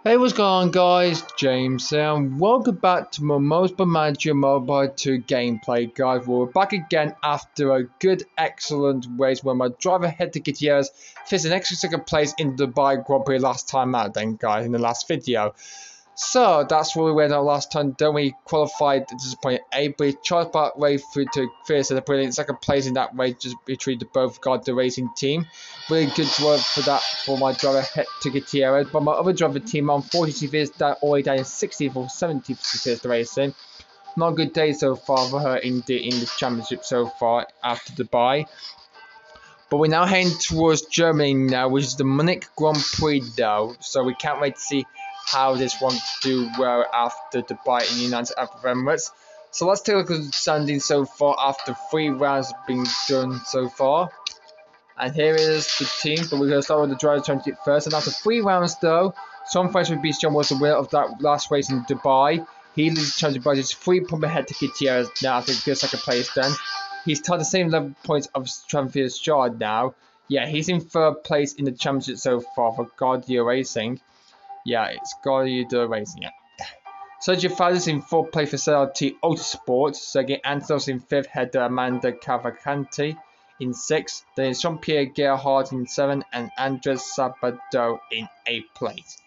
Hey, what's going on, guys? James here, and welcome back to my Motorsport Manager Mobile 2 gameplay, guys. We're back again after a good, excellent race where my driver Hector Gutierrez finished an extra second place in the Dubai Grand Prix last time out, then, guys, in the last video. So that's where we went out last time. Then we qualified at this point A, but charged back way through to finish at a brilliant second place in that race, just between the both got the racing team. Really good work for that for my driver Hector Gutierrez. But my other driver team, unfortunately, finished that all the way down in 60th or 70th to finish the racing. Not a good day so far for her in the championship so far after Dubai. But we're now heading towards Germany now, which is the Munich Grand Prix though. So we can't wait to see how this one do well after Dubai in the United Arab Emirates. So let's take a look at the standing so far after 3 rounds have been done so far. And here is the team, but we're going to start with the driver championship first. And after 3 rounds though, Tom French with John was the winner of that last race in Dubai. He leads the championship by just 3 points ahead to Gutierrez now after a good second place then. He's tied the same level points of Travis Shard now. Yeah, he's in 3rd place in the championship so far for Guardia Racing. Yeah, it's Guardia Racing, yeah. Sergio Fadis in 4th place for CLT Motorsport. Sergei Antonos in 5th, header Amanda Cavalcanti in 6th. Then it's Jean-Pierre Gerhardt in 7th and Andres Sabado in 8th place.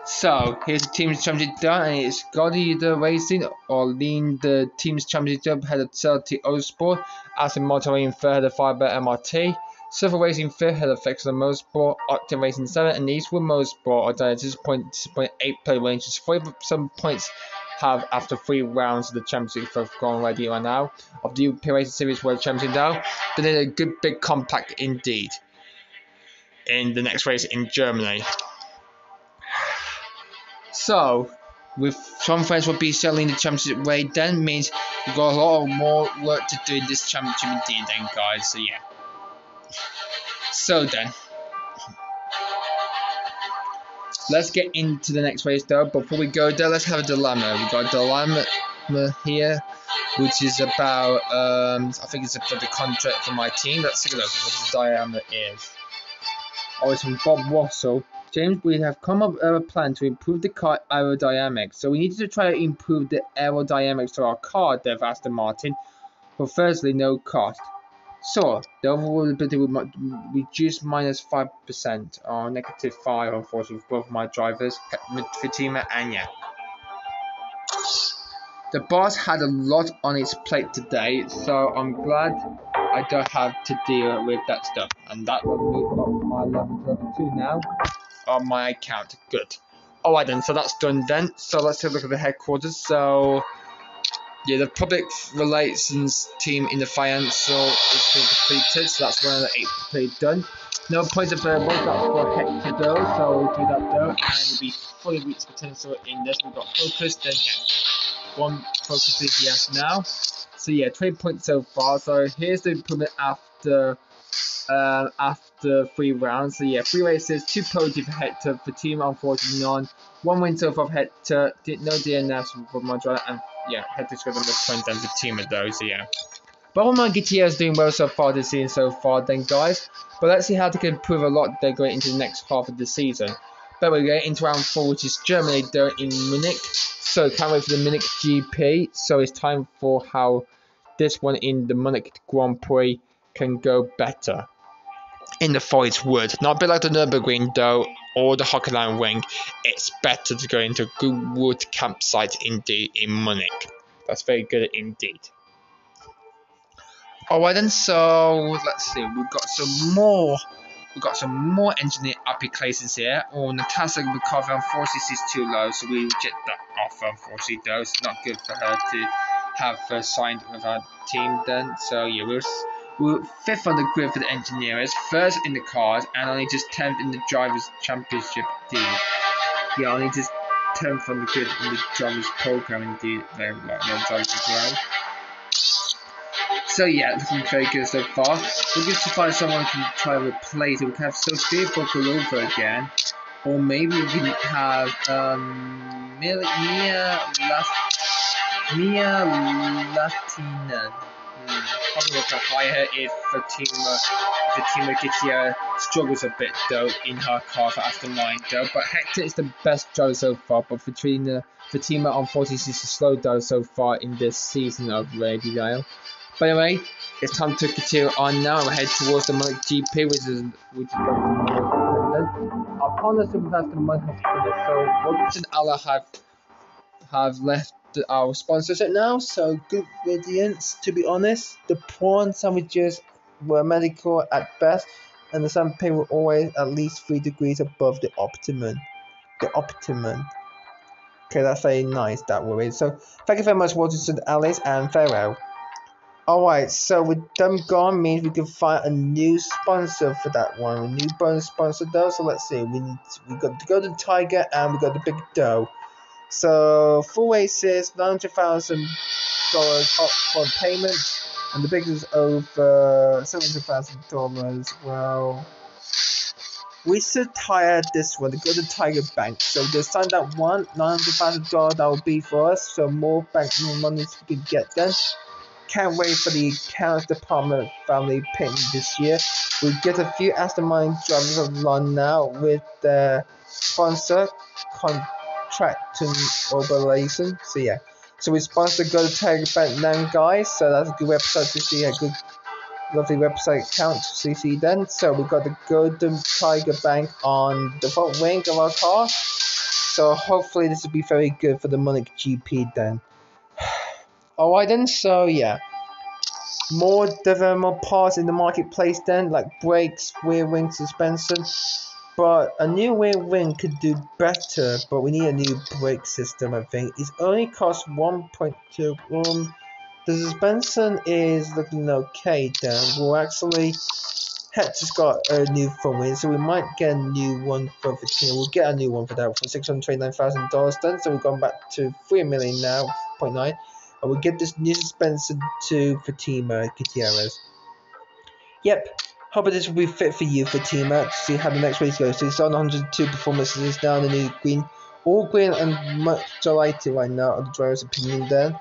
So, here's the team's championship done, and it's Guardia Racing or leading the team's championship head of CLT Motorsport. Aston Martin in 3rd, head of Fiber MRT. Silver Racing 5th, head of Fexler Motorsport. Octane Racing 7th, and Eastwood Motorsport are down at 6.8 play ranges. 47 points have after 3 rounds of the championship have gone already right now. Of the European Racing Series World Championship now. Then a good big compact indeed in the next race in Germany. So, with Tom French will be selling the championship way, then means we've got a lot more work to do in this championship indeed then, guys. So yeah. So then, let's get into the next race though. Before we go there, let's have a dilemma. We've got a dilemma here, which is about, I think it's for the contract for my team. Let's take a look at what the dilemma is. Oh, it's from Bob Wassell. James, we have come up with a plan to improve the car aerodynamics. So we need to try to improve the aerodynamics to our car, Dev Aston Martin. But firstly, no cost. So, the overall ability will reduce minus 5% or negative 5, unfortunately, for both my drivers, Fatima and yeah. The boss had a lot on its plate today, so I'm glad I don't have to deal with that stuff. And that will move up my level to level 2 now on my account. Good. Alright then, so that's done then. So let's take a look at the headquarters. So yeah, the public relations team in the financial is being completed, so that's one of the 8 completed done. No points available, that's for Hector though, so we'll do that though, and we'll be fully reached potential in this. We've got focus, then yeah, 1 focus is yes now. So yeah, 20 points so far. So here's the improvement after 3 rounds. So yeah, 3 races, 2 podiums for Hector, for team unfortunately none. 1 win so far for Hector, no DNFs for my driver, and yeah, Hector's got the most points and the team of those, so yeah. But my Gutierrez is doing well so far this season so far then, guys. But let's see how they can improve a lot they're going into the next half of the season. But we're going into round 4, which is Germany though in Munich. So can't wait for the Munich GP. So it's time for how this one in the Munich Grand Prix can go better. In the forest wood, not a bit like the Nürburgring though, or the Hockenheim Ring. It's better to go into a good wood campsite indeed in Munich. That's very good indeed. Alright then, so let's see. We've got some more engineer applications here. Oh, Natasha McCarthy, unfortunately she's too low, so we reject that offer. Unfortunately, though, it's not good for her to have signed with our team then. So yeah, we're 5th on the grid for the engineers, 1st in the cars, and only just 10th in the drivers' championship indeed. Yeah, only just 10th on the grid in the drivers' program indeed. Very well, no drivers as well. So yeah, looking very good so far. We're going to find someone who can try to replace it. We can have Sophia Bokolova again, or maybe we can have Mia Latina. Having a look at higher is Fatima Gutierrez struggles a bit though in her car for Aston Martin though, but Hector is the best driver so far, but Fatima unfortunately is a slow driver so far in this season of Radio. By the way, it's time to continue on now and head towards the Munich GP, which is going to be independent. Our partner Superfast Munich has finished, so Volkswagen Allah have left our sponsorship now, so good riddance, to be honest. The prawn sandwiches were medical at best, and the champagne were always at least 3 degrees above the optimum. Okay, that's very nice, that worry. So, thank you very much, Walter, Alice, and farewell. Alright, so with them gone means we can find a new sponsor for that one. A new bonus sponsor though, so let's see. We got the Golden Tiger and we got the Big Doe. So full races, $900,000 upfront payment, and the big is over $700,000. Well, we should tire this one, the Golden Tiger Bank. So they signed that one, $900,000 that will be for us. So more bank money we can get then. Can't wait for the accounts department family pin this year. We get a few Aston Martin drivers along now with the sponsor contracting obligation. So yeah, so we sponsor the Golden Tiger Bank now, guys. So that's a good website to see, a good lovely website account to see then. So we got the Golden Tiger Bank on the front wing of our car. So hopefully this will be very good for the Munich GP then. Alright then, so yeah, more development parts in the marketplace then, like brakes, rear wing suspension, but a new rear wing could do better, but we need a new brake system, I think. It only costs 1.2, the suspension is looking okay then. Well, actually, Hector's got a new front wing, so we might get a new one for Fatima. We'll get a new one for that for $629,000 then, so we've gone back to $3 million now, 0.9. And we'll get this new suspension to Fatima Gutierrez. Yep, hope this will be fit for you, Fatima, to see how the next race goes. So it's on 102 performances, it's now in the new green. All green and much delighted right now on the driver's opinion there.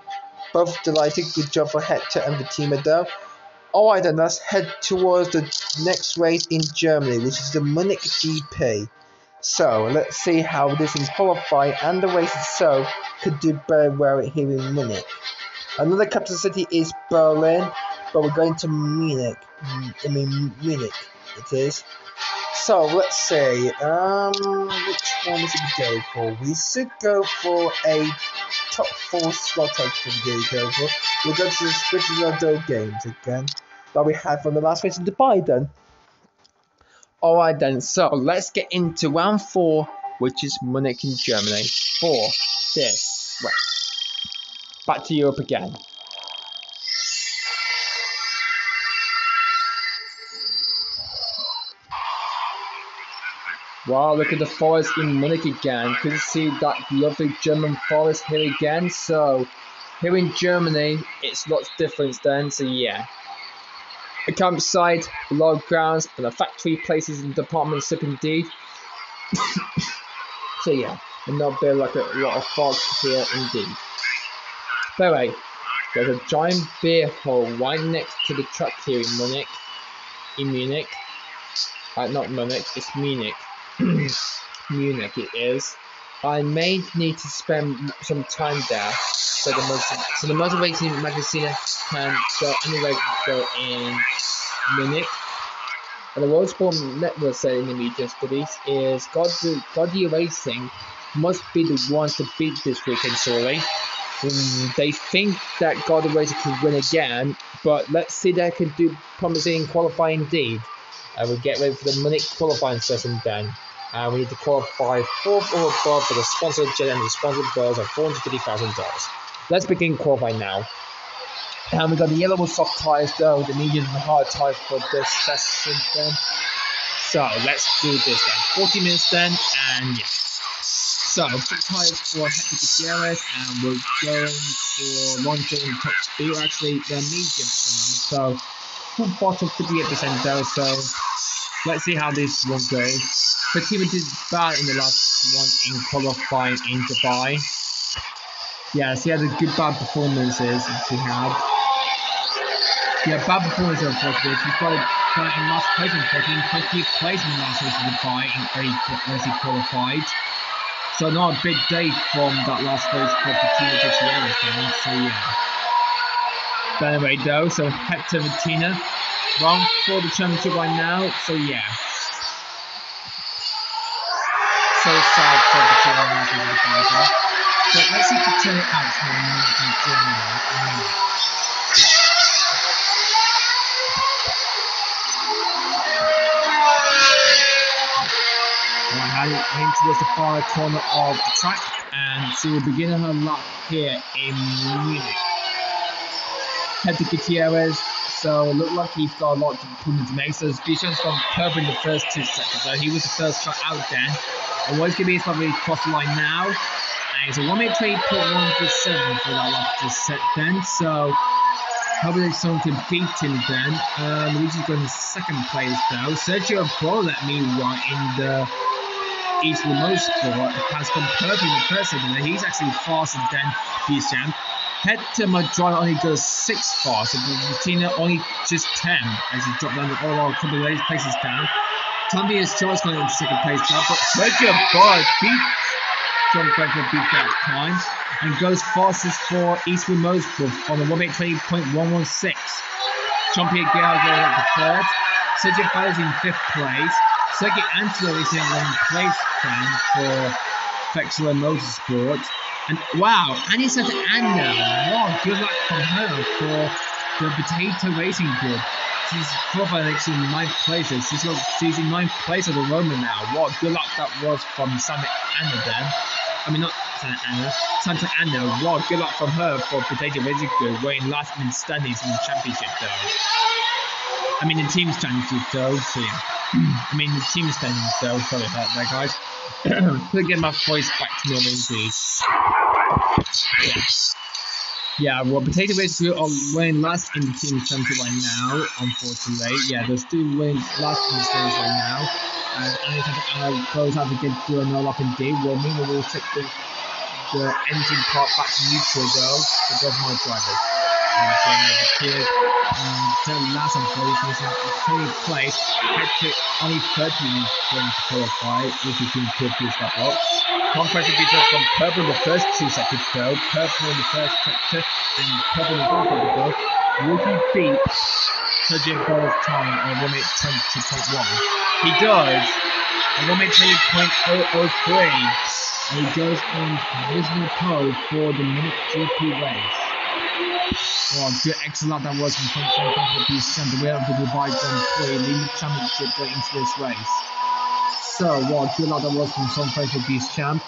Both delighted, good job for Hector and Fatima though. Alright then, let's head towards the next race in Germany, which is the Munich GP. So, let's see how this in qualifying and the race itself could do very well here in Munich. Another capital city is Berlin, but we're going to Munich. Munich it is. So, let's see, which one should we go for? We should go for a top 4 slot, I think we go for. We'll go to the Spitzenado games again that we had from the last race in Dubai then. Alright then, so let's get into round 4, which is Munich in Germany, for this race. Back to Europe again. Wow, look at the forest in Munich again. Good to see that lovely German forest here again. So, here in Germany, it's lots different then, so yeah. A campsite, a lot of grounds, and a factory places and departments indeed. So yeah, and not be like a lot of fog here indeed. By the way, there's a giant beer hall right next to the track here in Munich. Not Munich, it's Munich. Munich it is. I may need to spend some time there, so the motor racing magazine can go anywhere go in Munich. And the Motorsport network said in the media studies is Gaudy Racing must be the ones to beat this weekend, sorry. They think that Gaudy Racing could win again, but let's see they can do promising qualifying indeed. And we'll get ready for the Munich qualifying session then. We need to qualify 4th or above for the sponsored jet and the sponsored balls of $450,000. Let's begin qualifying now. And we got the yellow soft tyres though, the medium and hard tyres for this session then. So let's do this then. 40 minutes then, and yeah. So soft tyres for Hector Gutierrez, and we're going for launching top speed. Or actually, they're medium at the moment. So full bottom 58% though. So let's see how this one goes. Fatima did bad in the last one in qualifying in Dubai. Yes, he had a good bad performances. He had. Yeah, bad performance unfortunately. He's got in last place unfortunately. 20th place in the last race of the bike as he qualified. So not a big day from that last race for Tina Gutierrez then, so yeah. But anyway though, so Hector Tina wrong for the championship right now, so yeah. So sad for Tina in the last race of the bike. But let's see if we turn it out for a minute in Germany. Heading towards the far corner of the track, and she will begin her lap here in Munich. Head to Gutierrez, so it looked like he's got a lot to put into make. So Duchamp's gone purple in the first 2 seconds, so he was the first car out then. And what it's going to be is probably cross the line now, and it's a 1:20.137 for that lap just set then. So hopefully someone can beat him then. Luigi's going in second place though. Sergio Bola, meanwhile, in the East Motorsport has gone purple in the first segment. He's actually faster than Duchamp. Hector Madrid only goes 6 faster, but Tina only just 10 as he dropped down a couple of places down. Tommy is Charles going into second place now, but Sergio Bola beats John Franklin beat that time and goes fastest for Eastwood Motorsport on the 1:20.116. Jean-Pierre Guerre going up to 3rd. Sergio Bola is in 5th place. Sergio Antelo is in 1st place then for Vexler Motorsport. And wow, Annie said to Anna, wow, good luck from her for the Potato Racing Group. She's qualified in 9th place. She's in 9th place of the Roman now. What good luck that was from Santa Anna then. I mean, not Santa Anna, Santa Anna. What good luck from her for Potato Racing Group. We're in last minute standings in the championship though. I mean, the team's championship though, so yeah. I mean, the team's standings though. Sorry about that, guys. Couldn't get my voice back to normal indeed. Yeah, well, Potato Racing Group are winning last in the team championship right now, unfortunately. Yeah, they're still winning last in the series right now. And Annie goes out to get through a no-lap indeed. Well, meanwhile, we'll take the engine part back to neutral though, for both my drivers. Third last unfortunately, in 20th place. Hector only 30 is going to qualify if he can push that up. Conquest will be just from purple in the first 2 seconds though, purple in the first sector, and purple in the fourth sector though. Will he beat Sergio Bola's time on 1:20.1? He does, on 1:20.003, and he goes on provisional pole for the Munich GP race. Oh, good excellent that was from Duchamp. The way of the Dubai Grand Prix, leading the championship going into this race. So, what good luck that was from Son Franco Duchamp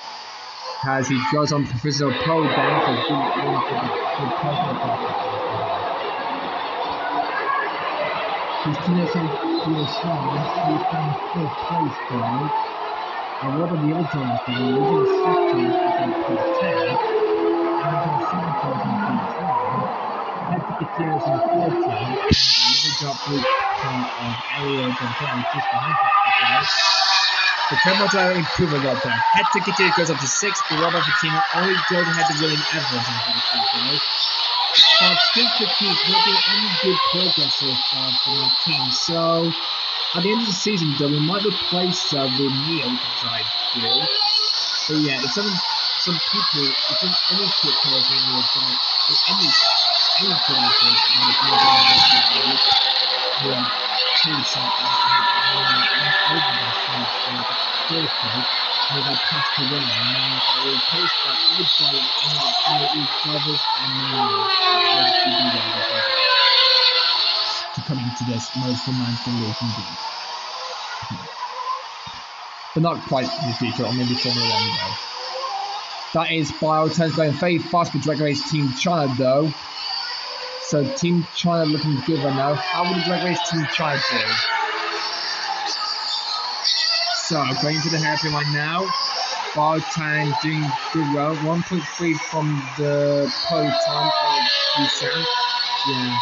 as he goes on provisional pole then for good personal Christina Duchamp, he's done 5th place though. And what about the other drivers then? Losing second in P10 and on 7th place in P12. Hector Gutierrez in 14, and another drop group of Elio Gonzalez just behind Hector. The Cremona driver improved a lot there. Hector Gutierrez goes up to 6th, but Robert Fattino only goes ahead of William Evans in the field. So I think the team's making any good progress so far for my team. So at the end of the season, though, we might replace with Neo to try to do. But yeah, if some people, if any pit players in the drive, any drivers in the group, who are too something over their friends for birthday, who got passed away, and now they will post that other driver and these drivers and to come into this most romantic league indeed. But not quite in the future, or maybe Formula 1 though. That is Bioturns going very fast for Drag Race Team China though. So Team China looking good right now. How will the Drag Race Team China do? So going into the hairpin right now. Bioturn doing good well. 1.3 from the pole time of Duchamp. Yeah.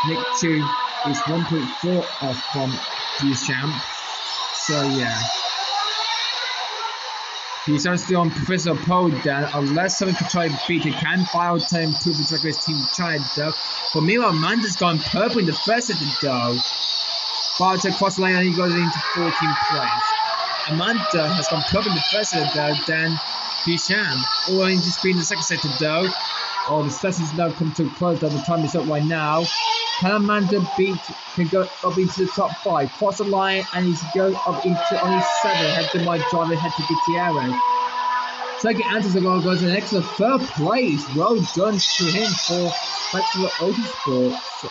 Nick 2 is 1.4 off from Duchamp. So yeah. He's still on Professor Pole then, unless someone can try to beat it. Can Biotech improve the track his team tried though? But meanwhile, Amanda's gone purple in the first set though. Biotech cross the line and he goes into 14th place. Amanda has gone purple in the first set though, then Duchamp all into screen in the second set though. Oh, the session's now come to a close though, the time is up right now. Can Amanda can go up into the top 5, cross the line, and he's going up into only 7, head to my driver, head to Gutierrez. Second answers are going to go to an excellent 3rd place. Well done to him for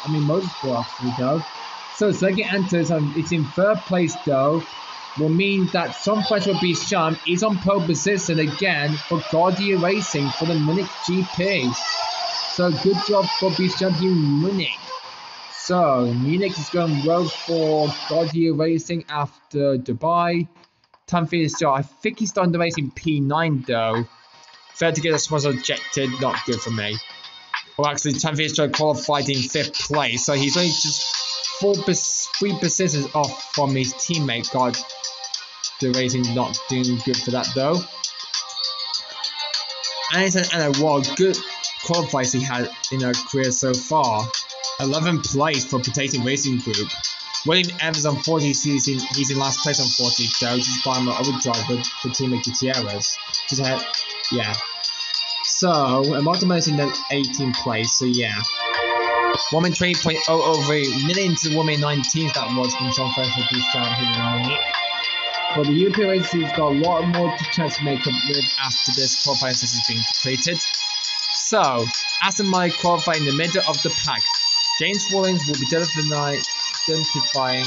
Motorsport actually though. So second answers, it's in 3rd place though, will mean that some French will be Champ is on pole position again for Gaudier Racing for the Munich GP. So good job for Champ in Munich. So, Munich is going well for Gaudier Racing after Dubai. Time finish, so I think he's done the race in P9 though. Failed to get a sponsor ejected, not good for me. Well, actually, time finish qualified in 5th place, so he's only just 3 positions off from his teammate. Gaudier Racing not doing good for that though. And what a good qualifiers he had in her career so far. 11th place for Potato Racing Group. William Evans on 40, he's in last place on 40 though, just by my other driver, the team of Gutierrez. Yeah. So, Martin in the 18th place, so yeah. 1:20.003 million to 1:19 that was from John Francis Duchamp here in Munich. But the European race has got a lot more to chance to make up with after this qualifying session has been completed. So, Aston Martin qualify in the middle of the pack. James Wallings will be identifying.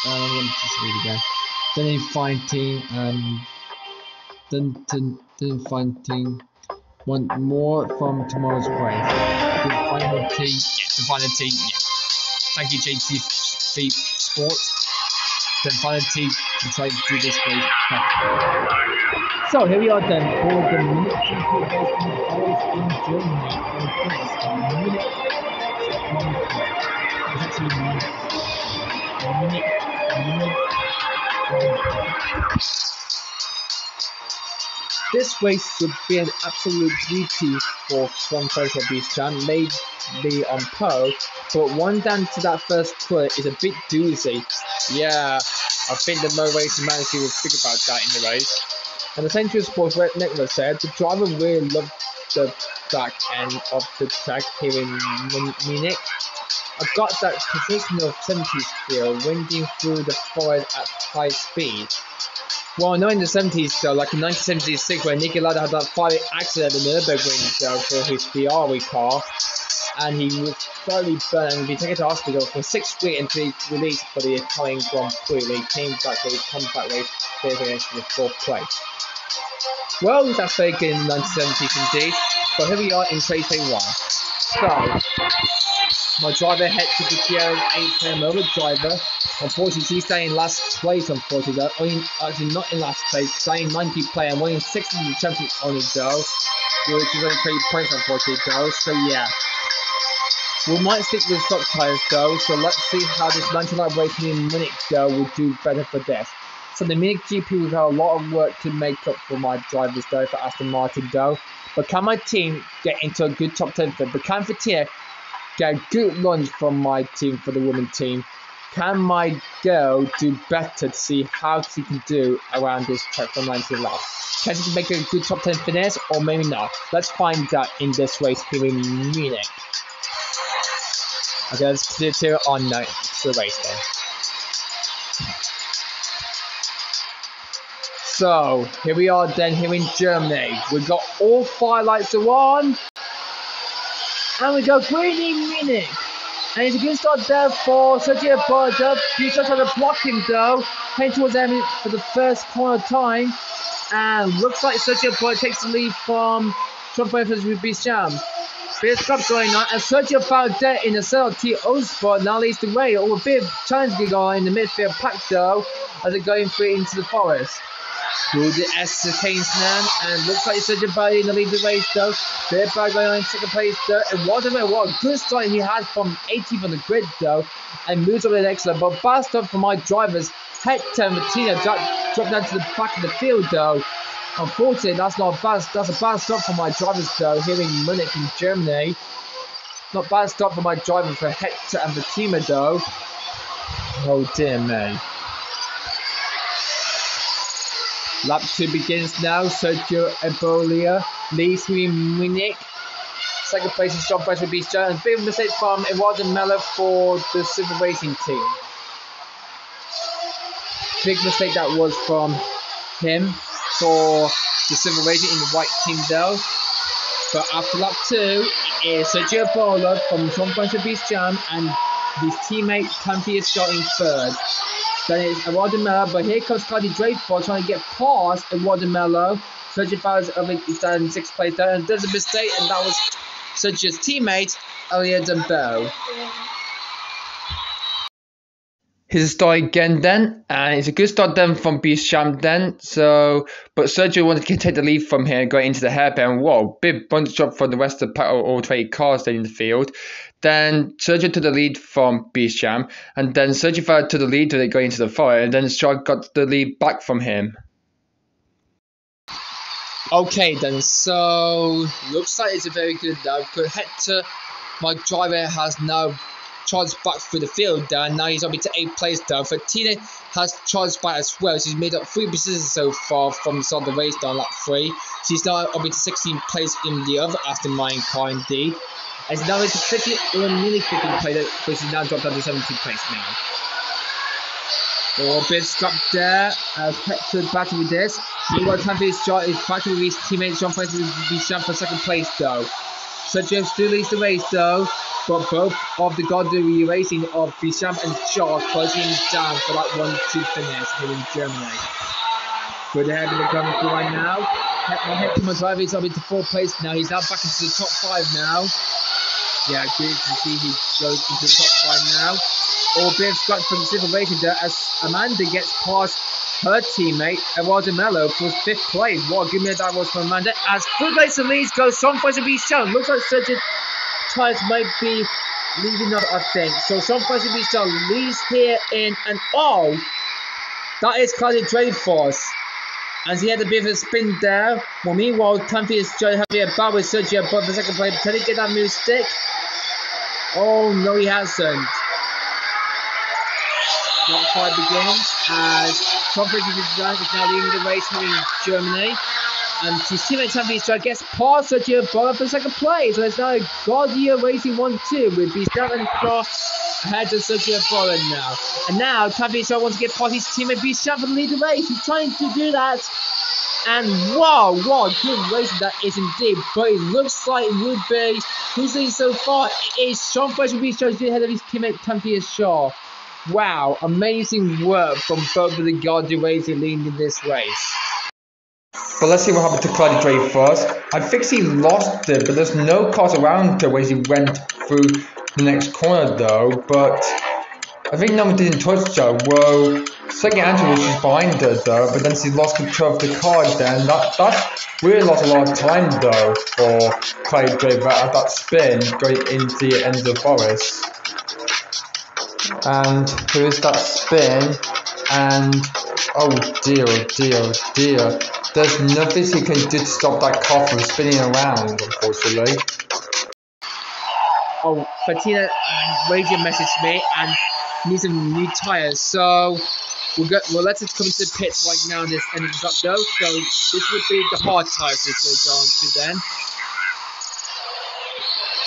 Let me just read again. Identifying. Want more from tomorrow's race. The final team. Yeah. Thank you, JT Sport. The final team to try to do this race. So here we are then for the Munich GP race in Germany. Munich. This race would be an absolute beauty for Francois Duchamp, maybe on pole, but one down to that first corner is a bit doozy. Yeah, I think the Mo Racing manager will think about that in the race. And the Central Sports Red Nicholas said the driver really loved the back end of the track here in Munich. I got that position of 70s feel, winding through the forest at high speed. Well, not in the 70s though, like in 1976 when Niki Lauda had that fiery accident at the Nürburgring though for his Ferrari car, and he was thoroughly burned and be taken to hospital for 6 weeks until he was released for the Italian Grand Prix. He came back for his comeback race, finishing in the 4th place. Well, that's very good in the 1970s indeed, but here we are in 2021. So, my driver head to Gutierrez 8 over driver. Unfortunately, she's staying in last place, unfortunately. Actually, not in last place, staying 90th place and winning 6th in the championship only, though. Which is only 20 points, unfortunately, though. So, yeah. We might stick with stock tires, though. So, let's see how this 99 racing in Munich, though, will do better for this. So, the Munich GP will have a lot of work to make up for my drivers, though, for Aston Martin, though. But can my team get into a good top 10 fit? But can Fatia get a good lunge from my team for the women team? Can my girl do better to see how she can do around this track for 19 laps? Can she make a good top 10 finish or maybe not? Let's find out in this race here in Munich. Okay, let's clear to on the race then. So, here we are then here in Germany. We've got all 5 lights are on. And we go green in Munich. And it's a good start there for Sergio Borja. He's trying to block him though. Heading towards him for the first corner time. And looks like Sergio Borja takes the lead from Jean-Francois Duchamp. Bit of scrap going on. And Sergio Borja in the CLTO spot now leads the way. Or a bit of challenge going on in the midfield pack though. As they're going through into the forest. Through the Keynes now, and looks like Sergio Borja in the lead of the race though. Bit going on in 2nd place though. And what a good start he had from 18th on the grid though. And moves over the next level. But fast up for my drivers Hector and Martina drop down to the back of the field though. Unfortunately, that's a bad stop for my drivers though here in Munich in Germany. Not bad stop for my driver for Hector and Fatima though. Oh dear me. Lap 2 begins now. Sergio Ebolia leads here in Munich. Second place is John Fraser Bistro, and a bit of a mistake from Eduardo Mello for the Silver Racing team. Big mistake that was from him for the Silver Racing in the white team though. But after lap 2, it is Sergio Ebola from John Fraser Bistro and his teammate Tanfi is shot in third. Then it's Eduardo Mello, but here comes Cardi Dreyfus trying to get past Eduardo Mello. Sergio Fowler's is down in 6th place there, and there's a mistake, and that was Sergio's teammate, Elia Dembo. Here's a start again then, and it's a good start then from Bicham then. But Sergio wanted to take the lead from here going into the hairpin. Whoa, big bunch drop for the rest of the all 20 cars then in the field. Then Sergio took the lead from Bicham, and then Sergio fell to the lead to going into the fire, and then Shark got the lead back from him. Okay then, so looks like it's a very good now. But Hector, my driver, has now charged back through the field there, and now he's up to 8th place down. Fatina has charged back as well. She's made up 3 positions so far from the start of the race down lap 3. She's now up to 16th place in the other Aston Martin car indeed. And she's now into 50th or nearly 15th place, but she's now dropped down to 17th place now. A bit scrap there as Hector batting with this. Meanwhile, Tanfi's shot is fighting with his teammate Jean Francois Bicham for 2nd place though. Sergio still leads the race though, but both of the Gaudu Racing of Bicham and Shaw closing down for that 1-2 finish here in Germany. Good ahead in the Grand Prix right now. Hector, my driver, is up into 4th place now. He's now back into the top 5 now. Yeah, good to see he goes into the top 5 now. All bit of scratch from the Silver Racing there as Amanda gets past her teammate Eduardo Mello for 5th place. What a good minute that was from Amanda. As full place of leads goes, Sean Fraser be shown. Looks like Sergio Tyres might be leading up, I think. So Sean Fraser be shown leads here in, and oh, that is Cardi Dreyfus. As he had a bit of a spin there. Well, meanwhile, Tanfi is having a battle with Sergio above the 2nd place. Can he get that move stick? Oh, no, he hasn't. Lap 5 begins as Tom Fraser is now leading the race here in Germany. And his teammate Tanfi gets past Sergio Ebola for 2nd place. So it's now Gaudu Racing 1-2 with Bicham and Shaw ahead of Sergio Ebola now. And now Tanfi wants to get past his teammate Bicham for the lead of the race. He's trying to do that. And wow, what good racing that is indeed. But it looks like it would be, who's leading so far? It is Sean Fraser Bicham ahead of his teammate Tanfi Shaw. Wow, amazing work from both of the Gaudu Racing leading in this race. But let's see what happened to Claudia Dreyfus. I think he lost it, but there's no cars around her when he went through the next corner though. But I think no one didn't touch her. Well, second Angela was just behind her though, but then she lost control of the car then. That really lost a lot of time though for Claudia Dreyfus at that spin going into the end of the forest. And here is that spin, and oh dear. There's nothing he can do to stop that car from spinning around, unfortunately. Oh, Fatina radio messaged me and needs some new tyres, so we'll let it come to the pits right now and this ending up though. So this would be the hard tyres we're going to then.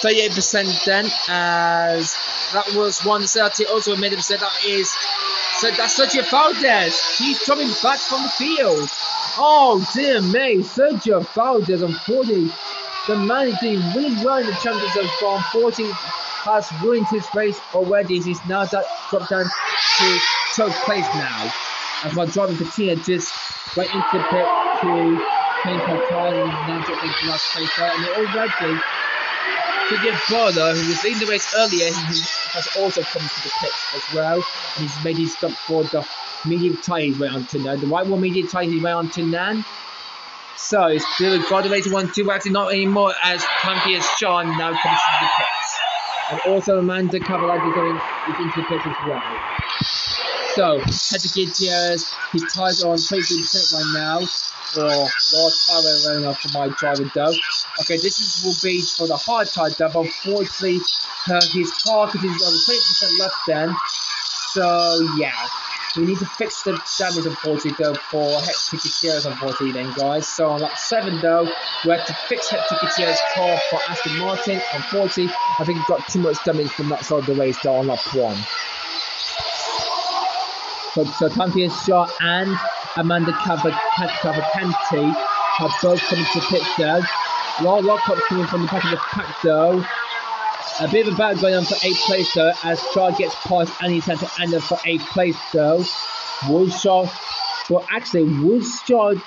38% then, as that was 130. Also made a mistake. That's Sergio Valdez. He's coming back from the field. Oh dear me, Sergio Valdez. Unfortunately, the man is doing really well in the Champions League. Unfortunately, has ruined his race already. He's now dropped down to 12th place now. As my driving Patina just went into the pit to change her car and now dropped into last place there. And already, Sergio Ebola, who was leading the race earlier, he has also come to the pits as well. And he's made his stop for the medium tyre he went on to now. The white one medium tyre he went on to now. So it's still got the race 1-2, actually not anymore, as Tanfi and Sean now comes to the pits. And also Amanda Cavallari is into the pits as well. So, Head to Gutierrez, he ties on 23% right now, or last time around enough for my driver though. Okay, will be for the hard tire though, but unfortunately, his car continues on 20% left then. So, yeah. We need to fix the damage, unfortunately, though, for Hector Gutierrez, unfortunately, then, guys. So, on lap 7, though, we have to fix Hector Gutierrez's car for Aston Martin. Unfortunately, I think he got too much damage from that side of the race, though, on lap 1. So Tanti Shaw and Amanda Cavalcanti have both come into the pit, though. Laura Lockhart coming from the back of the pack, though. A bit of a battle going on for 8th place, though, as Shaw gets past Annie Santa Anna for 8th place, though. Would Shaw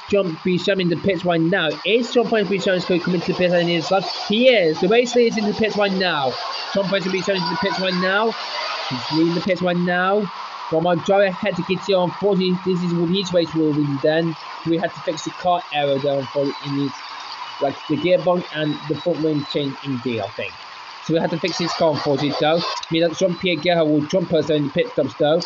jump Bisham in the pits right now? Is Sean Price Bisham going to come into the pits and his left? He is. The race leader is in the pits right now. Sean Price Bisham is in the pits right now. He's leading the pits right now. Well, my driver had to get you on 40. This is what his race will win then. We had to fix the car error, though, in his, like the gearbox and the front wing change in D, I think. So we had to fix his car, unfortunately, though. Meaning that Jean-Pierre Guerra will jump us in the pit stops, though.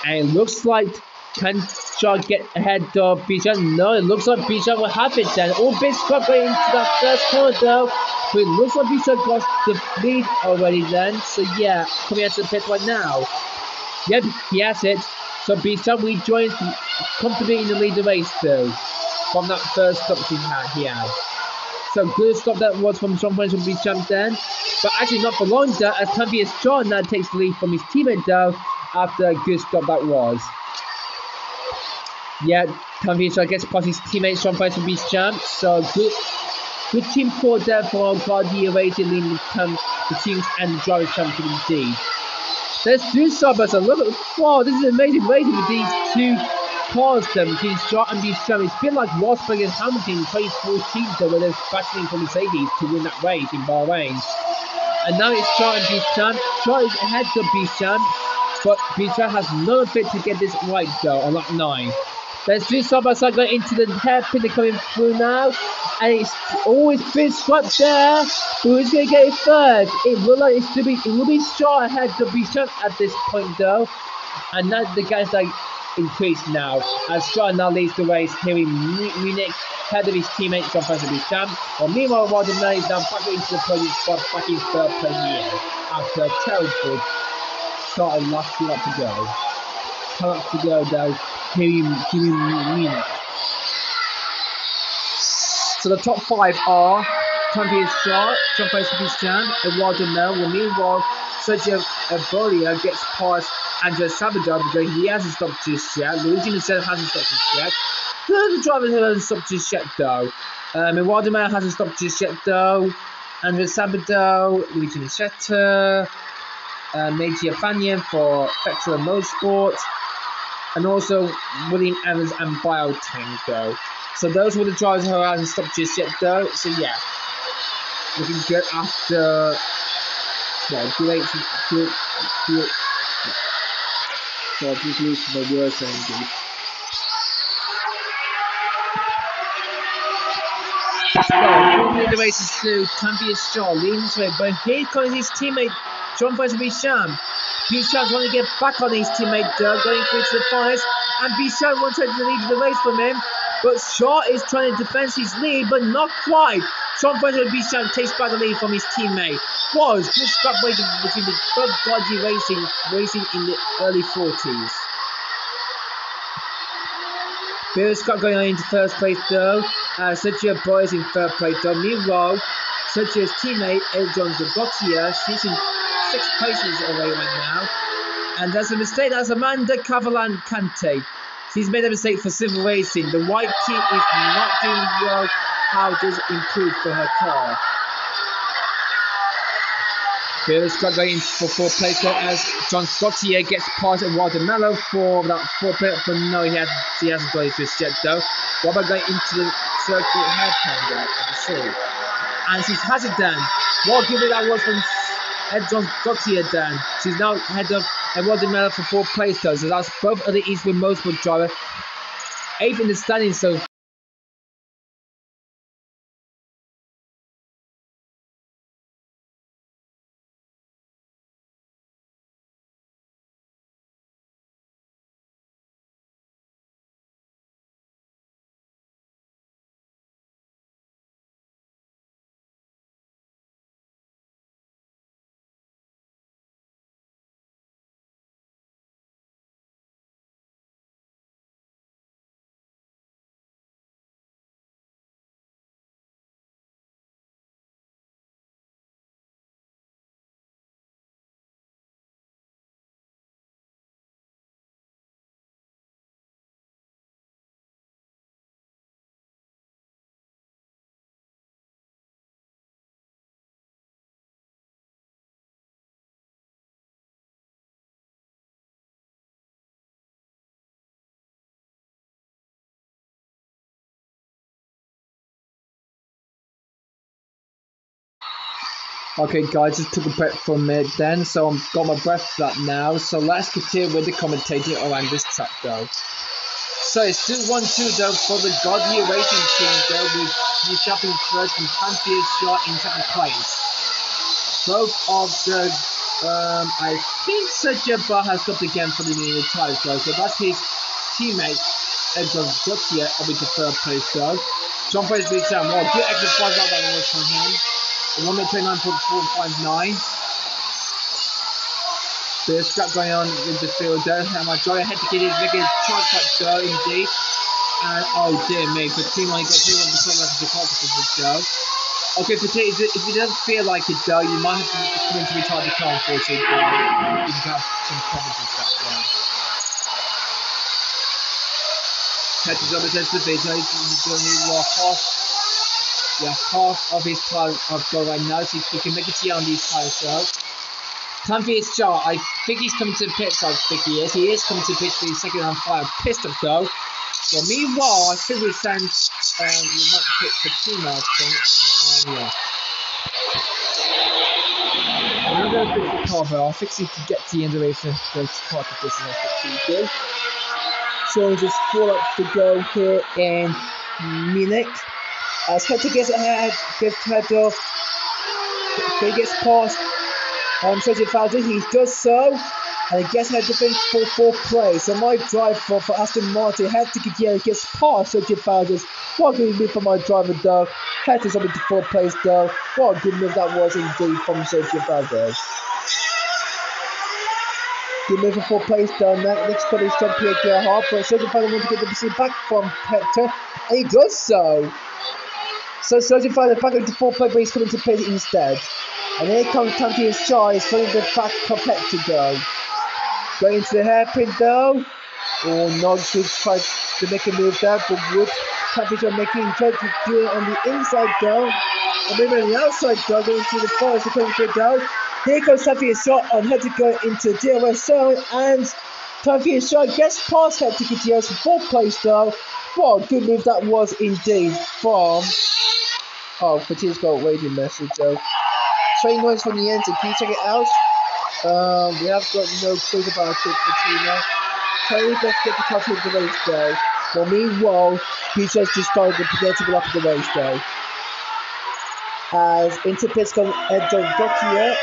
And it looks like, can Shaw get ahead of Bijan? No, it looks like Bijan will have it then. All big squad going into that first corner, though. But it looks like Bijan got the lead already then. So yeah, coming out to the pit right now. Yep, he has it. So Bijan rejoins comfortably in the lead of the race, though. From that first stop he had. So good stop that was from Sean Price from Bijan then. But actually not for long, though, as Tanvi Shaw now takes the lead from his teammate, though. After a good stop that was. Yeah, Tanvi Shaw gets past his teammate Sean Price from Bijan. So good team score there for Guardia Racing leading the teams and the drivers champion indeed. Let's do Sabas. Look at wow, this is amazing racing with these two cars then between Shaw and Bijan. It's a bit like Rosberg and Hamilton in 2014 though, where they're battling for Mercedes to win that race in Bahrain. And now it's Shaw and Bijan. Shaw is ahead of Bijan, but Bijan has none of it to get this right though on lap 9. Let's do side by side going into the hairpin coming through now. And it's always been swept there. But who's going to get it first? It will be Shaw ahead of Bijan at this point though. And now the guys like increased now. As Shaw now leads the race here in Munich, ahead of his teammate John Francis Bijan. Well, meanwhile, Rodman is now back into the podium spot, back in 3rd place here. After a terrible start and last lap to go. 10 laps to go though. Here in Munich. So the top 5 are Tanvi Shaw, John Francis Bijan, Eduardo Mel. Well, meanwhile, Sergio Abolia gets past Andrea Sabadell because he hasn't stopped just yet. Luigi Nicello hasn't stopped just yet. The other drivers haven't stopped just yet though. Eduardo Mel hasn't stopped just yet though. Andrea Sabadell, Luigi Nicello, Meiji Afanian for Vector Motorsport. And also William Evans and Biotang though. So those were the drivers who hasn't stopped just yet though. So yeah, looking good after great. So just losing the words indeed. So the race is through. Tanvi Shaw leading this way, but here comes his teammate John Francis Bijan. Bijan trying to get back on his teammate though, going through to the fires, and Bijan wants to lead the race from him, but Shaw is trying to defend his lead, but not quite. Sean Francis Bijan takes back the lead from his teammate. Was good scrap waiting between the both Guardia racing in the early 40s. Bill Scott going on into 1st place though. Sergio Boy in 3rd place though. Meanwhile, Sergio's teammate John Zagotia, she's in 6 places away right now. And there's a mistake, that's Amanda Cavalcanti. She's made a mistake for civil racing. The white team is not doing well. How does it improve for her car? Bill Scott going for 4th place though, as John Scottier gets past Eduardo Mello for that 4th place, but no, he hasn't got it just yet though. Robert going into the circuit hairpin there at the sea. And she has it done. What give it that was from John Scottier then. She's now ahead of Eduardo Mello for 4th place though, so that's both of the Eastwood Motorsport driver. 8th in the standings so Okay, guys, just took a break for a minute then, so I've got my breath back now. So let's continue with the commentating around this track, though. So it's still 1-2 though for the Gaudier Racing team, though, with Verstappen first and Panthier shot in second place. Both of the, I think Sergio Bar has stopped again for the new tires, though. So that's his teammate, Edgar Gautier, up into third place, though. Jean-François Bichan, well, good extra 5 lap that was from him. 1:29.459. There's scrap going on with the field there, and my driver had to get his wicked shortcut though, indeed. And oh dear me, Fatima only got 2% left of the car for this though. Okay, Fatima, if it doesn't feel like it though, you might have to come in to retard the car, unfortunately. You can have some problems with that though. Head to double test the video, he's going to half of his tires I've got right now, so he can make it here on these tires though. Panthier shot, I think he's coming to the pits, I think he is. He is coming to the pits for his second on fire pistol though. Well, meanwhile, I think we send we might pick Fatima, I think. Yeah. I'm not going to pick the car though. I think he can get to the end of the race and go to car to this, and I think he do. So just 4 laps to go here in Munich. As Hector gets ahead, gets off, he gets past Sergio Valdes, he does so, and he gets ahead to finish for 4th place. So my drive for Aston Martin, Hector gets past Sergio Valdes. What a good move from my driver though. Hector's up into 4th place though. What a good move that was indeed from Sergio Valdes. Good move for 4th place though. Next stop is Jean-Pierre Gerhardt, but Sergio Valdes wants to get the position back from Hector, and he does so. So Sergio Valdes back into 4th place, but he's coming to pit instead. And here comes Panthier Shaw, he's putting the back competitor though. Going into the hairpin though. Oh, Noggs would try to make a move there, but would Panthier Shaw try to do it on the inside though. And maybe on the outside though, going through the forest, coming through though. Here comes Panthier Shaw on Hector going into DRS zone, and Panthier Shaw gets past Hector Gutierrez for 4th place though. What a good move that was indeed from... Oh, Fatina's got a waiting message though. Train noise from the engine, can you check it out? We have got no clue about it, Fatima. Terry, let's get the top of the race though. Well, meanwhile, he's just started the predictable up of the race though. As into pits come Edgar Gautier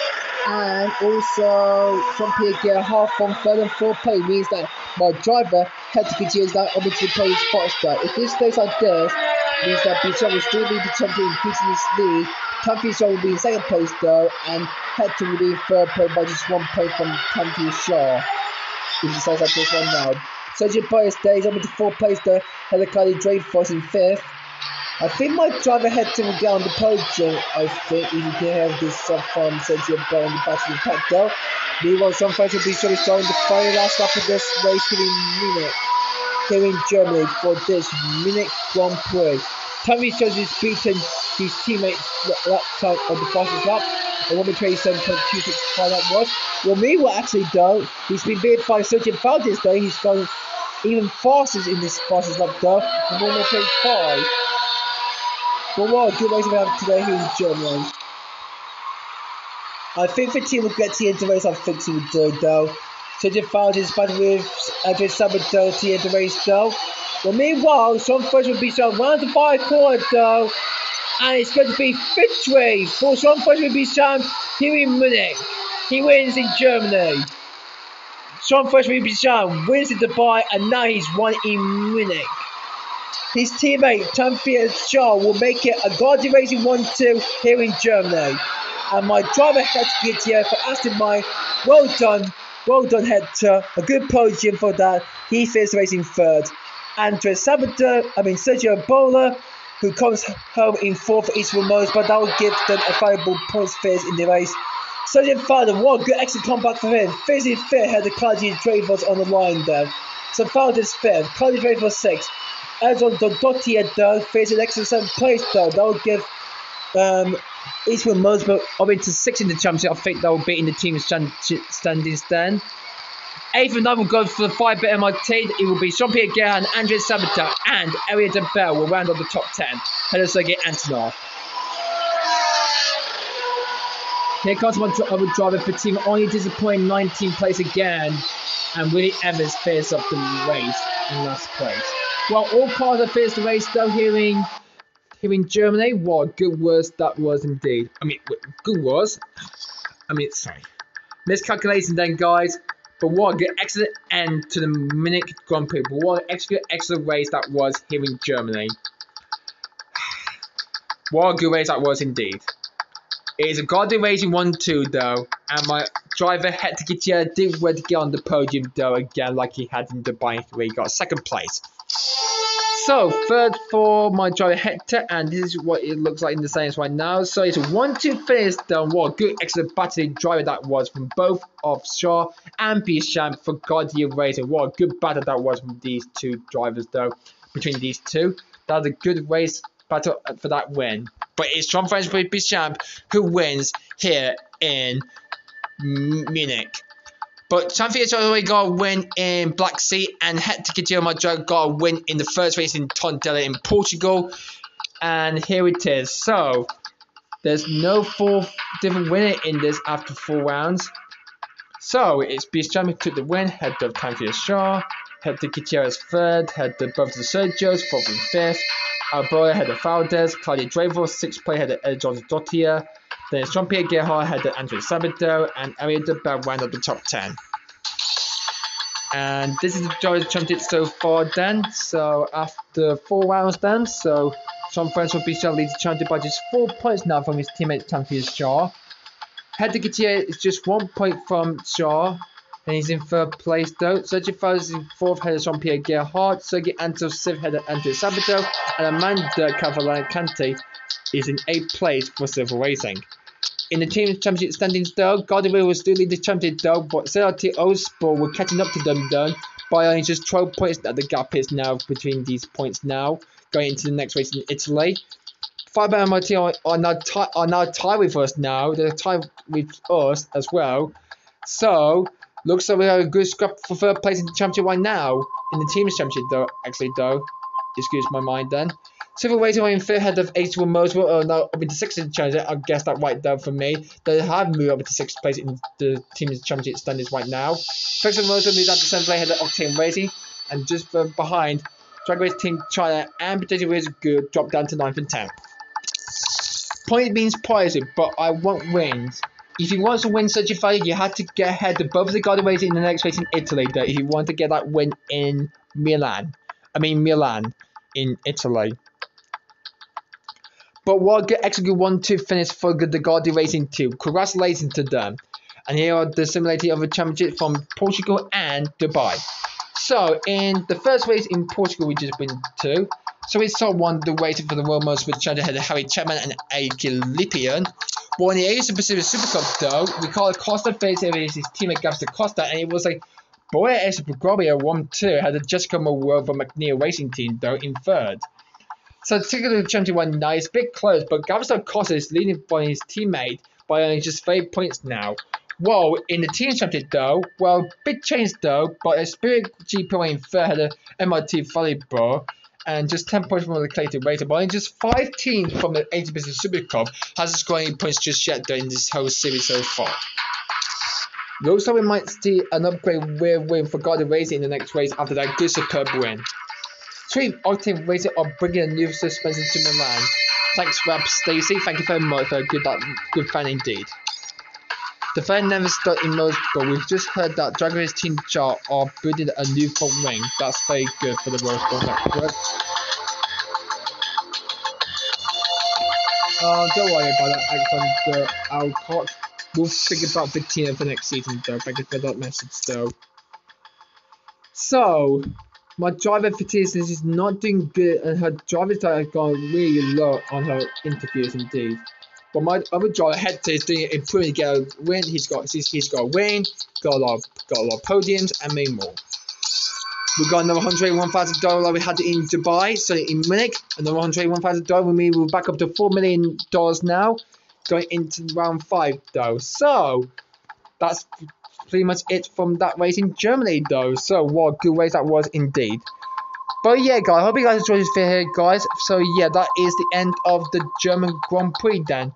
and also Jean-Pierre Gerhardt from 3rd and 4th place, means that my driver, Hector Gutierrez, is now up into the pole spot start. If this stays like this, means that Bichon will still be the champion, increasing his lead. Panthier Shaw will be in 2nd place though, and Hector will be in 3rd place by just 1 point from Panthier Shaw. If he stays like this one now. Sergio Perez stays up into 4th place though, Helicali Dreyfus in 5th. I think my driver Hector will get on the podium, I think, if you can have this stuff from Sergio Perez on the back of the pack though. Meanwhile, some fans will be showing the final last lap of this race here in Munich, here in Germany for this Munich Grand Prix. Panthier Shaw has beaten his teammates lap time on the fastest lap, and 1:27.265 that was. Well, meanwhile, actually though, he's been beaten by Sergio Valdes though. He's gone even faster in this fastest lap though, and 1:25. Well, what a good race we have today here in Germany. I think the team will get to the end of the race. I think he will do though. Sergio Valdes is battling with Andres Sabato to the end of the race though. Well, meanwhile, Jean-François will be shown round the 5 corner though, and it's going to be victory for Jean-François will be shown here in Munich. He wins in Germany. Jean-François will be shown wins in Dubai, and now he's won in Munich. His teammate Panthier Shaw will make it a Gaudier Racing 1-2 here in Germany. And my driver Hector Gutierrez for Aston Martin, well done Hector, a good podium for that. He finished racing 3rd. Andres Sergio Bola, who comes home in 4th for each Ramos, but that will give them a valuable points finish in the race. Sergio Valdes, what a good exit comeback for him. Finishing 5th, had the Claudia Dreyfus on the line there. So Valdes 5th, Claudia Dreyfus 6th. Edgar Gautier though, finished an excellent 7th place though. That will give each Ramos up into 6th in the championship. I think that will be in the team's standings then. 8th and 9th will go for the 5-bit MIT. It will be Jean-Pierre Gerhardt and Andres Sabato, and Elliot Debel will round on the top 10. Hello, Sergei Antonov. Here comes my other driver for team, only disappointing 19th place again, and Willie Evans finishes up the race in last place. Well, all cars have finished the race though here in Germany. What good was that was indeed. Sorry. Miscalculation then, guys. But what a good excellent end to the Munich Grand Prix. But what an excellent race that was here in Germany. What a good race that was indeed. It is a godly race in 1-2 though, and my driver Hector Gutierrez did well to get on the podium though again, like he had in Dubai, where he got second place. So third for my driver Hector, and this is what it looks like in the science right now. So it's a 1-2 finish though. What a good excellent battle driver that was from both of Shaw and Bicham for Gaudier Racing. What a good battle that was from these two drivers though, between these two. That was a good race battle for that win. But it's Jean-François Bicham who wins here in Munich. But Jean-François already got a win in Black Sea, and Hector Gutierrez got a win in the first race in Tondela in Portugal. And here it is. So there's no four different winner in this after 4 rounds. So it's Bicham who took the win, head of Jean-François, Hector Gutierrez third, head of both the Sergios, fourth and fifth. Alboya had a Valdez, Claudia Dreyfus, 6th place had a John Dottier. Then it's Jean-Pierre Gerhard had the Andre Sabato, and Ariel de Bell round up the top 10. And this is the driver championship so far then. So after 4 rounds then, so Jean-François Bicham leads the championship by just 4 points now from his teammate Jean-Pierre Shaw. Hector Gutierrez is just 1 point from Shaw. And he's in 3rd place though. Sergio Fowles is in 4th, head of Jean-Pierre Gerhard. Sergio Antos 7th, head of Andre Sabato. And Amanda Cavalcante is in 8th place for Silver Racing. In the team championship standings though, Gaudier was still leading the championship though, but CRT Ospor were catching up to them though by only just 12 points. That the gap is now between these points now, going into the next race in Italy. Fiber and MIT are now tied with us now. They're tied with us as well. So looks like we have a good scrap for 3rd place in the championship right now. In the team's championship though, excuse my mind then. Silver Racing are in 5th, head of H1 Motorsport, now up into 6th in the championship. I guess that right there for me. They have moved up into 6th place in the team's championship standings right now. Fixer Motorsport moves out to 7th place, head of Octane Racing. And just behind, Drag Race Team China and Potato Race Good drop down to 9th and 10th. Point means positive, but I want wins. If you want to win certified, you had to get ahead of both of the Gaudier Race in the next race in Italy though, if you want to get that win in Milan in Italy. But what a good extra 1-2 finish for the Gaudier Racing team. Congratulations to them. And here are the simulator of the championship from Portugal and Dubai. So in the first race in Portugal we just win 2. So we saw one the race for the World Motorsport Championship had Harry Chapman and A. Gillipian. Well, in the Asia Pacific Super Cup though, Ricardo Costa faced his teammate Gabs Costa, and it was like Boya Espargaro 1-2 had the Jessica Moreau from McNeil Racing Team though in 3rd. So technically the championship one nice, bit close, but Gabs Costa is leading by his teammate by only just 5 points now. Well, in the team championship though, well, big change though, but a Spirit GP in 3rd had a MRT Volleyball. And just 10 points from the Clayton Racer, but only just 5 teams from the 80% Super Cup has scored any points just yet though in this whole series so far. Looks like we might see an upgrade win for Gaudier Racing in the next race after that good superb win. 3 Octane Racer are bringing a new suspension to Milan. Thanks Rab Stacey, thank you very much for a good fan indeed. The fan never stopped in most, but we've just heard that Drag Race Team Chart are building a new front wing. That's very good for the Motorsport Network. Don't worry about that, Alexander Alcott. We'll think about Victina for next season though. Thank you for that message though. So, my driver Victina is not doing good, and her drivers are going really low on her interviews indeed. But my other driver Hector is doing improving to get a win. He's got a win, got a lot of podiums and many more. We got another $181,000 like we had in Dubai, so in Munich, another $181,000. We mean we're back up to $4 million now, going into round 5 though. So that's pretty much it from that race in Germany though. So what a good race that was indeed. But yeah, guys, I hope you guys enjoyed this video here, guys. So yeah, that is the end of the German Grand Prix then.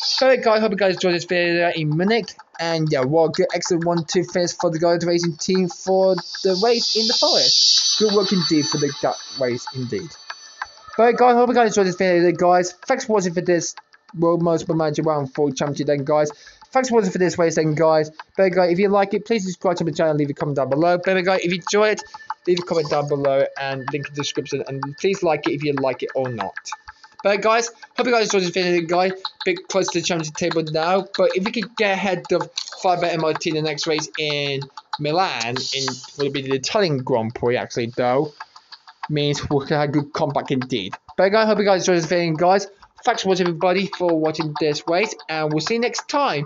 So guys, hope you guys enjoyed this video in Munich. And yeah, what a good excellent 1-2 finish for the guys racing team for the race in the forest. Good work indeed for that race indeed. But guys, hope you guys enjoyed this video guys. Thanks for watching for this World Motorsport Manager Round 4 Championship then guys. Thanks for watching for this race then guys. But guys, if you like it, please subscribe to my channel and leave a comment down below. But guys, if you enjoy it, leave a comment down below and link in the description. And please like it if you like it or not. But guys, hope you guys enjoyed this video guys. Bit close to the championship table now. But if we could get ahead of 5 MOT in the next race in Milan, will be the Italian Grand Prix actually though, means we can have a good comeback indeed. But guys, hope you guys enjoyed this video guys. Thanks for watching everybody for watching this race, and we'll see you next time